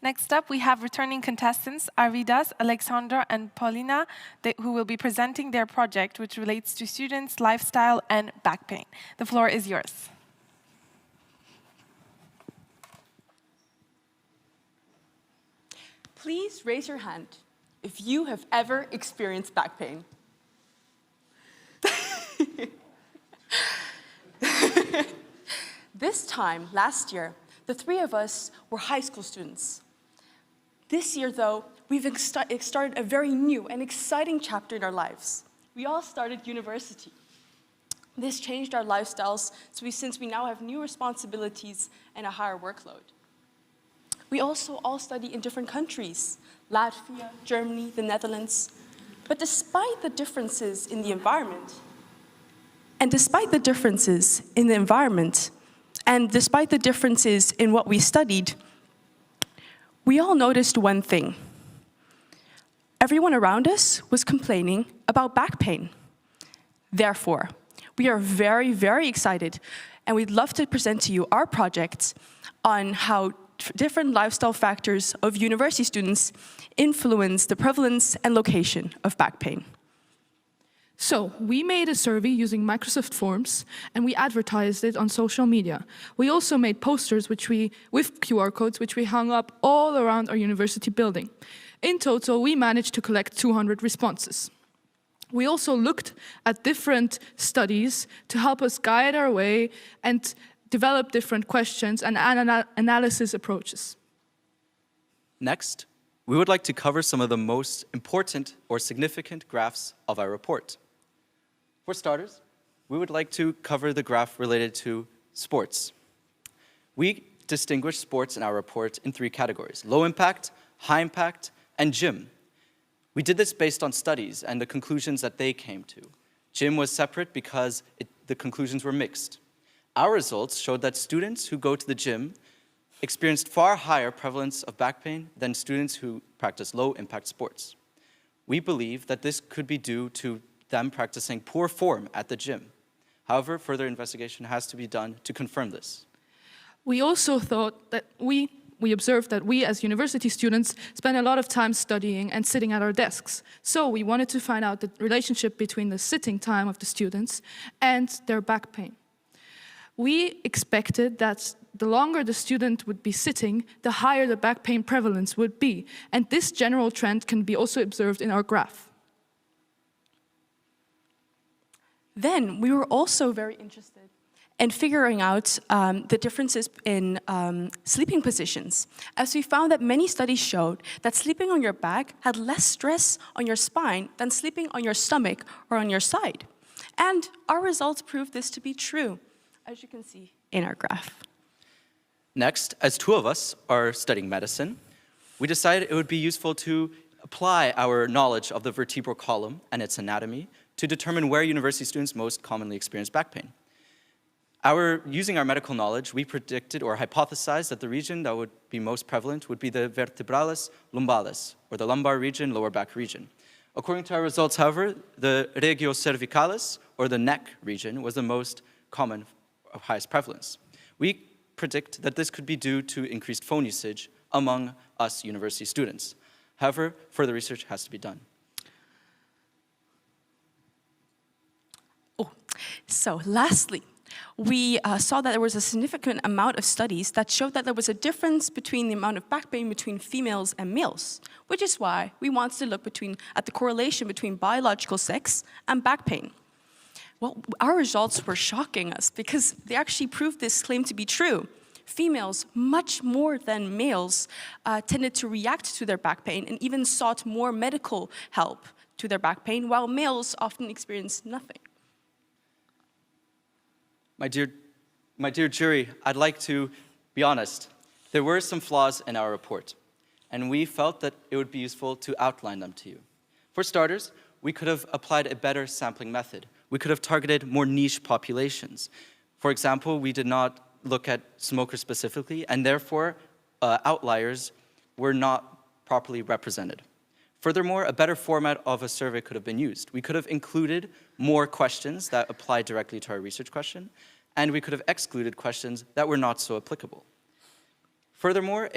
Next up, we have returning contestants, Arvidas, Alexandra, and Paula, who will be presenting their project, which relates to students, lifestyle, and back pain. The floor is yours. Please raise your hand if you have ever experienced back pain. This time, last year, the three of us were high school students. This year, though, we've started a very new and exciting chapter in our lives. We all started university. This changed our lifestyles since we now have new responsibilities and a higher workload. We also all study in different countries, Latvia, Germany, the Netherlands. But despite the differences in the environment, and despite the differences in what we studied, we all noticed one thing. Everyone around us was complaining about back pain. Therefore, we are very, very excited, and we'd love to present to you our project on how different lifestyle factors of university students influence the prevalence and location of back pain. So, we made a survey using Microsoft Forms, and we advertised it on social media. We also made posters with QR codes, which we hung up all around our university building. In total, we managed to collect 200 responses. We also looked at different studies to help us guide our way and develop different questions and analysis approaches. Next, we would like to cover some of the most important or significant graphs of our report. For starters, we would like to cover the graph related to sports. We distinguish sports in our report in 3 categories: low impact, high impact, and gym. We did this based on studies and the conclusions that they came to. Gym was separate because the conclusions were mixed. Our results showed that students who go to the gym experienced far higher prevalence of back pain than students who practice low-impact sports. We believe that this could be due to them practicing poor form at the gym. However, further investigation has to be done to confirm this. We also thought that we observed that we as university students spend a lot of time studying and sitting at our desks. So we wanted to find out the relationship between the sitting time of the students and their back pain. We expected that the longer the student would be sitting, the higher the back pain prevalence would be. And this general trend can be also observed in our graph. Then we were also very interested in figuring out the differences in sleeping positions, as we found that many studies showed that sleeping on your back had less stress on your spine than sleeping on your stomach or on your side. And our results proved this to be true, as you can see in our graph. Next, as 2 of us are studying medicine, we decided it would be useful to apply our knowledge of the vertebral column and its anatomy to determine where university students most commonly experience back pain. Using our medical knowledge, we predicted or hypothesized that the region that would be most prevalent would be the vertebralis lumbalis, or the lumbar region, lower back region. According to our results, however, the regio cervicalis, or the neck region, was the most common of highest prevalence. We predict that this could be due to increased phone usage among us university students. However, further research has to be done. So lastly, we saw that there was a significant amount of studies that showed that there was a difference between the amount of back pain between females and males, which is why we wanted to look at the correlation between biological sex and back pain. Well, our results were shocking us because they actually proved this claim to be true. Females, much more than males, tended to react to their back pain and even sought more medical help to their back pain, while males often experienced nothing. My dear jury, I'd like to be honest. There were some flaws in our report, and we felt that it would be useful to outline them to you. For starters, we could have applied a better sampling method. We could have targeted more niche populations. For example, we did not look at smokers specifically, and therefore outliers were not properly represented. Furthermore, a better format of a survey could have been used. We could have included more questions that apply directly to our research question, and we could have excluded questions that were not so applicable. Furthermore,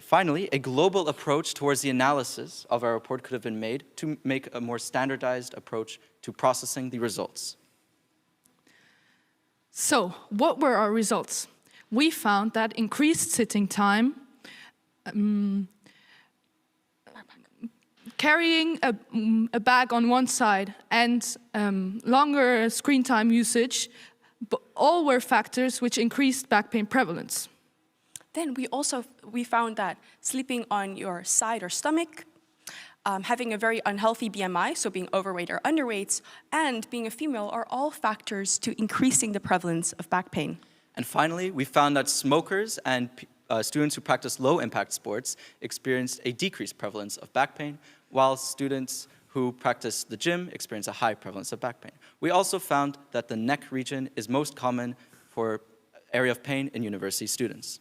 finally, a global approach towards the analysis of our report could have been made to make a more standardized approach to processing the results. So, what were our results? We found that increased sitting time, carrying a bag on one side, and longer screen time usage, all were factors which increased back pain prevalence. Then we found that sleeping on your side or stomach, having a very unhealthy BMI, so being overweight or underweight, and being a female are all factors to increasing the prevalence of back pain. And finally, we found that smokers and students who practice low-impact sports experienced a decreased prevalence of back pain, while students who practice the gym experience a high prevalence of back pain. We also found that the neck region is most common for area of pain in university students.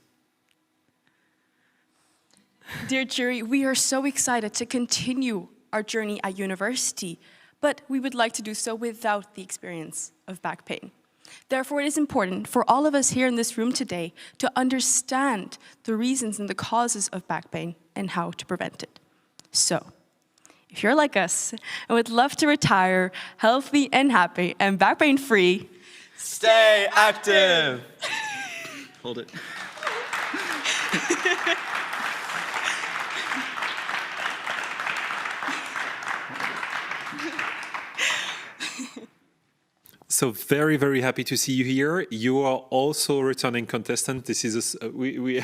Dear jury, we are so excited to continue our journey at university, but we would like to do so without the experience of back pain. Therefore, it is important for all of us here in this room today to understand the reasons and the causes of back pain and how to prevent it. So, if you're like us and would love to retire healthy and happy and back pain free, stay active! Hold it. So very, very happy to see you here. You are also a returning contestant. This is we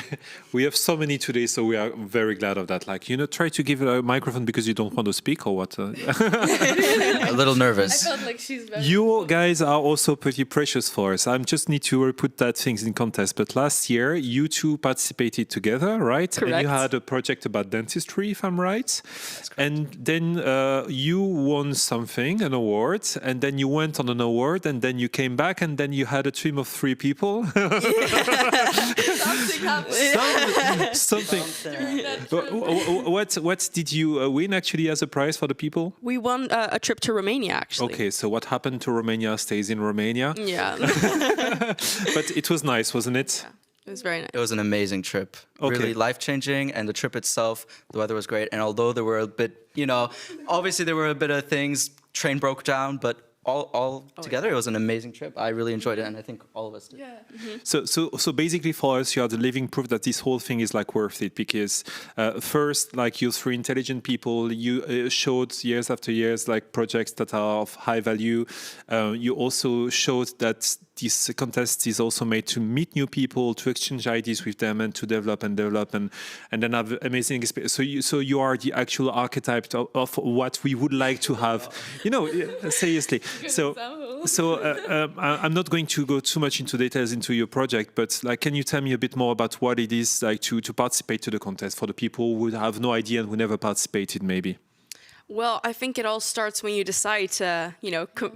have so many today, so we are very glad of that. Like, try to give a microphone because you don't want to speak or what? A little nervous. I felt like she's very... You guys are also pretty precious for us. I just need to put that things in context. But last year, you two participated together, right? Correct. And you had a project about dentistry, if I'm right. That's correct. And then you won something, an award, and then you went on an award, and then you came back, and then you had a team of 3 people. Something happened. Something. What did you win actually as a prize for the people? we won a trip to Romania, actually. Okay, so what happened to Romania stays in Romania. Yeah. But it was nice, wasn't it? It was very nice. It was an amazing trip. Okay. Really life-changing, and the trip itself, the weather was great. And although there were a bit, obviously there were a bit of things, train broke down, but all together, it was an amazing trip. I really enjoyed it, and I think all of us did. Yeah. So basically for us, you are the living proof that this whole thing is like worth it, because first, like, you're 3 intelligent people, you showed years after years like projects that are of high value. You also showed that this contest is also made to meet new people, to exchange ideas with them, and to develop and then have amazing experience. So you are the actual archetype of what we would like to have. Seriously. So I'm not going to go too much into details into your project, but like, can you tell me a bit more about what it is like to participate to the contest for the people who have no idea and who never participated, maybe? Well, I think it all starts when you decide to,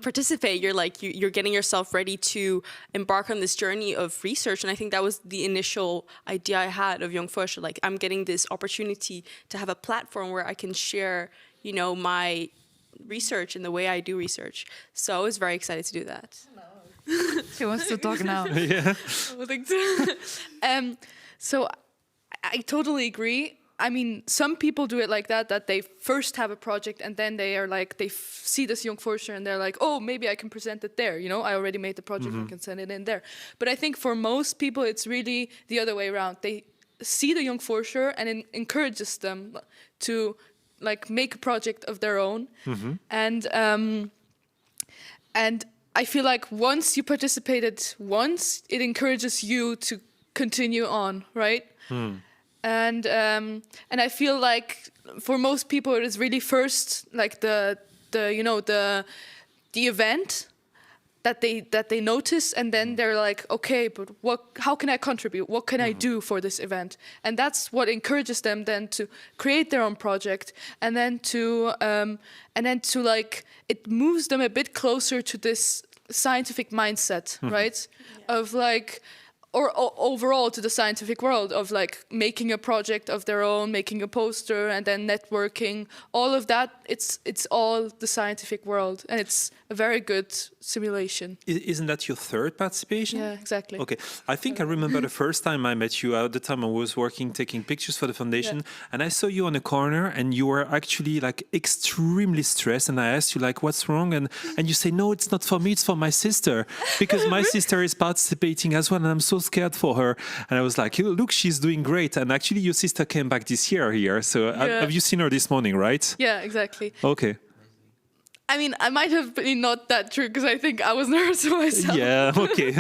participate. You're getting yourself ready to embark on this journey of research. And I think that was the initial idea I had of Jonk Fuerscher. Like, I'm getting this opportunity to have a platform where I can share, my research and the way I do research. So I was very excited to do that. She wants to talk now. Yeah. So I totally agree. I mean, some people do it like that they first have a project and then they are like, they see this Jonk Fuerscher and they're like, oh, maybe I can present it there. I already made the project, I can send it in there. But I think for most people, it's really the other way around. They see the Jonk Fuerscher and it encourages them to like make a project of their own. And I feel like once you participated once, it encourages you to continue on, right? And I feel like for most people it is really first like the event that they notice, and then they're like, okay, but how can I contribute? What can I do for this event? And that's what encourages them then to create their own project, and then to like, it moves them a bit closer to this scientific mindset, right? Yeah. Of like, overall to the scientific world of like making a project of their own, making a poster, and then networking. All of that, it's all the scientific world, and it's a very good simulation. Isn't that your third participation? Yeah, exactly. Okay, I think I remember the first time I met you. At the time I was working, taking pictures for the Fondation, and I saw you on a corner, and you were actually like extremely stressed. And I asked you like, "What's wrong?" And you say, "No, it's not for me. It's for my sister, because my sister is participating as well, and I'm so scared for her." And I was like, "Look, she's doing great." And actually, your sister came back this year here. So have you seen her this morning, right? Yeah, exactly. Okay. I mean, I might have been not that true because I think I was nervous for myself. Yeah, okay.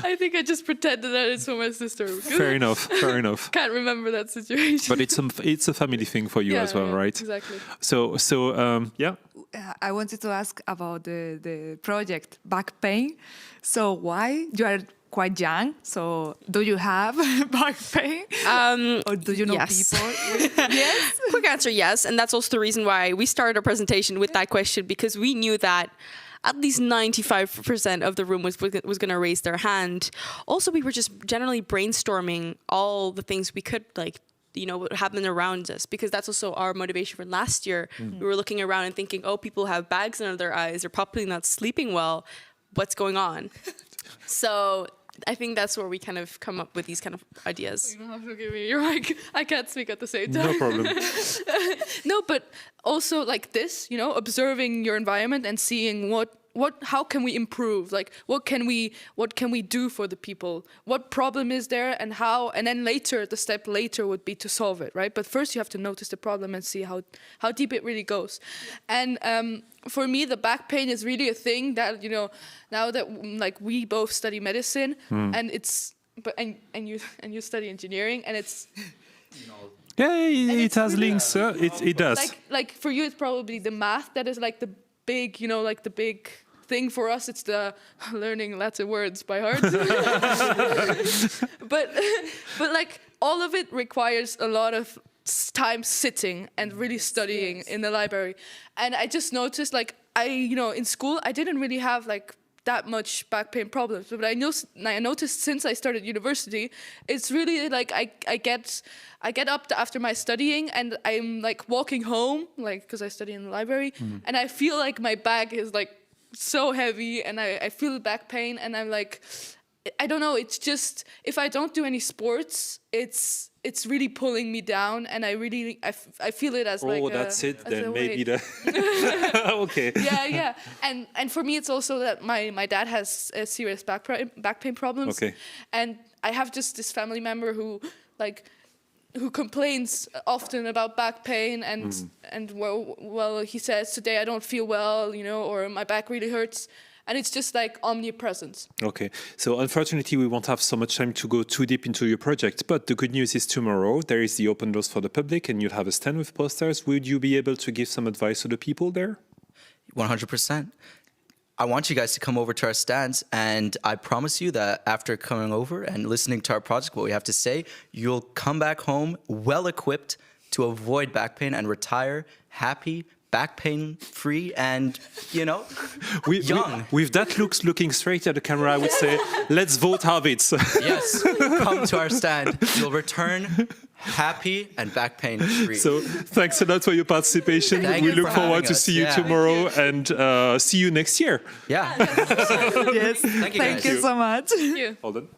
I think I just pretended that it's for my sister. Fair enough, fair enough. Can't remember that situation. But it's a family thing for you as well, right? Exactly. So yeah. I wanted to ask about the project back pain. So why you are quite young? So do you have back pain? Or do you know yes. people? Yes. Quick answer, yes. And that's also the reason why we started our presentation with that question, because we knew that at least 95% of the room was going to raise their hand. Also, we were just generally brainstorming all the things we could what happened around us, because that's also our motivation for last year. We were looking around and thinking, oh, people have bags under their eyes, they're probably not sleeping well. What's going on? So I think that's where we kind of come up with these kind of ideas. You don't have to give me your mic. I can't speak at the same time. No problem. No, but also like this, observing your environment and seeing how can we improve? Like what can we do for the people? What problem is there, and how? And then the step later would be to solve it, right? But first you have to notice the problem and see how deep it really goes. And for me, the back pain is really a thing that now that we both study medicine, and you study engineering, and it's. Yeah, it has links. It does. Like for you, it's probably the math that is like the big, the big thing. For us, it's the learning Latin words by heart. but like all of it requires a lot of time sitting and really studying in the library. And I just noticed, in school, I didn't really have that much back pain problems. But I noticed since I started university, it's really I get up after my studying, and I'm walking home, because I study in the library, and I feel like my back is so heavy, and I feel the back pain, and I'm I don't know, it's just, if I don't do any sports, it's really pulling me down, and I feel it as that's it then, maybe okay. Yeah. And for me, it's also that my dad has serious back pain problems. Okay. And I have just this family member who complains often about back pain, and well, he says, today I don't feel well, or my back really hurts. And it's just omnipresent. Okay, so unfortunately we won't have so much time to go too deep into your project, but the good news is tomorrow there is the open doors for the public, and you'll have a stand with posters. Would you be able to give some advice to the people there? 100%. I want you guys to come over to our stands, and I promise you that after coming over and listening to our project, what we have to say, you'll come back home well-equipped to avoid back pain and retire happy, back pain free, and young. With that looking straight at the camera, I would say, let's vote Arvidas. Yes, come to our stand. You'll return happy and back pain free. So thanks a lot for your participation. We look forward to see you tomorrow, and see you next year. Yeah. Yes. Thank you, Thank you so much. Thank you. Hold on.